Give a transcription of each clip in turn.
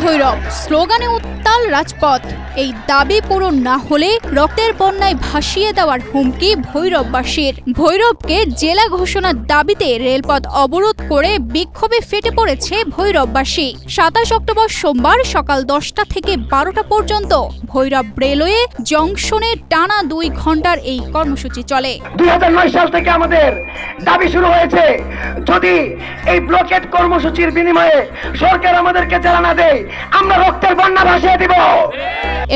ভৈরব, স্লোগানে উত্তাল রাজপথ। এই দাবি পূরণ না হলে রক্তের বন্যায় ভাসিয়ে দেওয়ার হুমকি ভৈরববাসীর। ভৈরবকে জেলা ঘোষণার দাবিতে রেলপথ অবরোধ করে বিক্ষোভে ফেটে পড়েছে ভৈরববাসী। 27 অক্টোবর সোমবার সকাল 10টা থেকে 12টা পর্যন্ত ভৈরব রেলওয়ে জংশনে টানা 2 ঘন্টার এই কর্মসূচি চলে। 2009 সাল থেকে আমাদের দাবি শুরু হয়েছে, যদি এই ব্লকেট কর্মসূচির বিনিময়ে সরকার আমাদেরকে জেলা না দেয়, আমরা রক্তের বন্যা ভাসিয়ে দিব।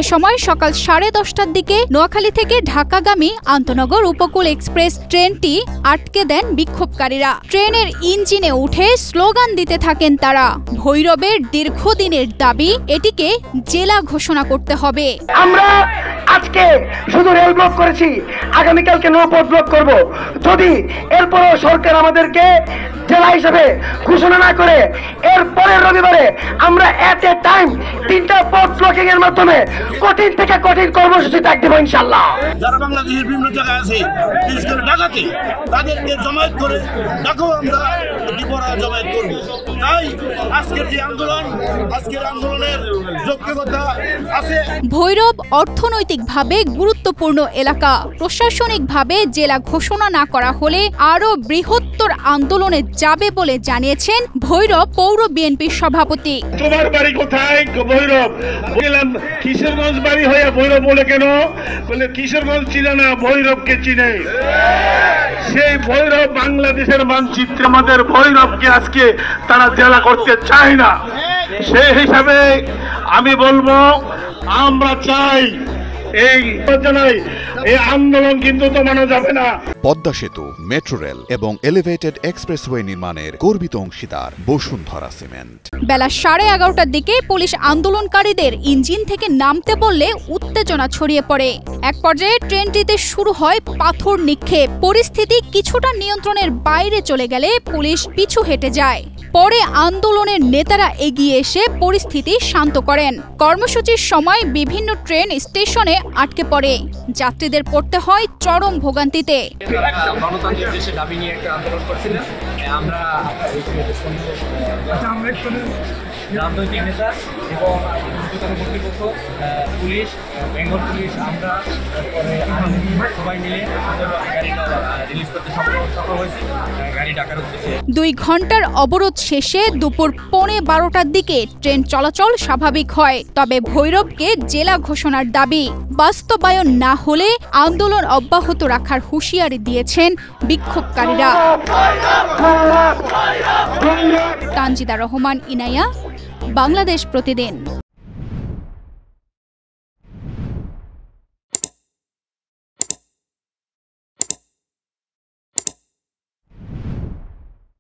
এ সময় সকাল 10:30টার দিকে নোয়াখালী থেকে ঢাকাগামী আন্তনগর উপকূল এক্সপ্রেস ট্রেনটি আটকে দেন বিক্ষোভকারীরা। ট্রেনের ইঞ্জিনে উঠে স্লোগান দিতে থাকেন তারা। ভৈরবের দীর্ঘদিনের দাবি, এটিকে জেলা ঘোষণা করতে হবে। আমরা আজকে শুধু রেল ব্লক করেছি, আগামীকালকে নৌপথ ব্লক করব। যদি এরপরও সরকার আমাদেরকে জেলা হিসেবে ঘোষণা না করে, এর পরের রবিবারে আমরা এট এ টাইম 3টা পথ ব্লকিং এর মাধ্যমে কঠিন থেকে কঠিন কর্মসূচি ডাক দেব ইনশাআল্লাহ। যারা বাংলাদেশের বিভিন্ন জায়গায় আছে, বিশেষ করে ঢাকাতে, তাদেরকে জমায়েত করে ঢাকাও আমরা ডিপোরা জমায়েত করব। তাই আজকের যে আন্দোলন, আজকের আন্দোলনের যোগ্যতা আছে। ভৈরব অর্থনৈতিকভাবে গুরুত্বপূর্ণ এলাকা। প্রশাসনিকভাবে জেলা ঘোষণা না করা হলে আরো বৃহত্তর আন্দোলনে যাবে বলে জানিয়েছেন ভৈরব পৌর বিএনপির সভাপতি। তোমার বাড়ি কোথায়? ভৈরব। বললাম কিশোরগঞ্জ বাড়ি হয়ে ভৈরব বলে কেন? বলে কিশোরগঞ্জ চিনে না, ভৈরবকে চিনে। সেই ভৈরব বাংলাদেশের মানচিত্রে আমাদের ভৈরবকে আজকে তারা জেলা করতে চায় না। সেই হিসাবে আমি বলবো, আমরা চাই এই আন্দোলন কিন্তু মানা যাবে না। পদ্মা সেতু, মেট্রো রেল এবং এলিভেটেড এক্সপ্রেসওয়ে নির্মাণের গর্বিত অংশীদার বসুন্ধরা সিমেন্ট। বেলা 11:30টার দিকে পুলিশ আন্দোলনকারীদের ইঞ্জিন থেকে নামতে বললে উত্তেজনা ছড়িয়ে পড়ে। এক পর্যায়ে ট্রেনটিতে শুরু হয় পাথর নিক্ষেপ। পরিস্থিতি কিছুটা নিয়ন্ত্রণের বাইরে চলে গেলে পুলিশ পিছু হেঁটে যায়। পরে আন্দোলনের নেতারা এগিয়ে এসে পরিস্থিতি শান্ত করেন। কর্মসূচির সময় বিভিন্ন ট্রেন স্টেশনে আটকে পড়ে। যাত্রীদের পড়তে হয় চরম ভোগান্তিতে। গণতান্ত্রিক দেশে দাবি নিয়ে একটা আন্দোলন করছিলাম আমরা, রাজনৈতিক নেতা এবং কর্তৃপক্ষ, পুলিশ, বেঙ্গল পুলিশ, আমরা সবাই মিলে গাড়িটা রিলিজ করতে সফল হয়েছি, গাড়ি ডাকার উদ্দেশ্যে। 2 ঘন্টার অবরোধ শেষে দুপুর 12:15টার দিকে ট্রেন চলাচল স্বাভাবিক হয়। তবে ভৈরবকে জেলা ঘোষণার দাবি বাস্তবায়ন না হলে আন্দোলন অব্যাহত রাখার হুঁশিয়ারি দিয়েছেন বিক্ষোভকারীরা। তানজিদা রহমান, ইনায়া, বাংলাদেশ প্রতিদিন।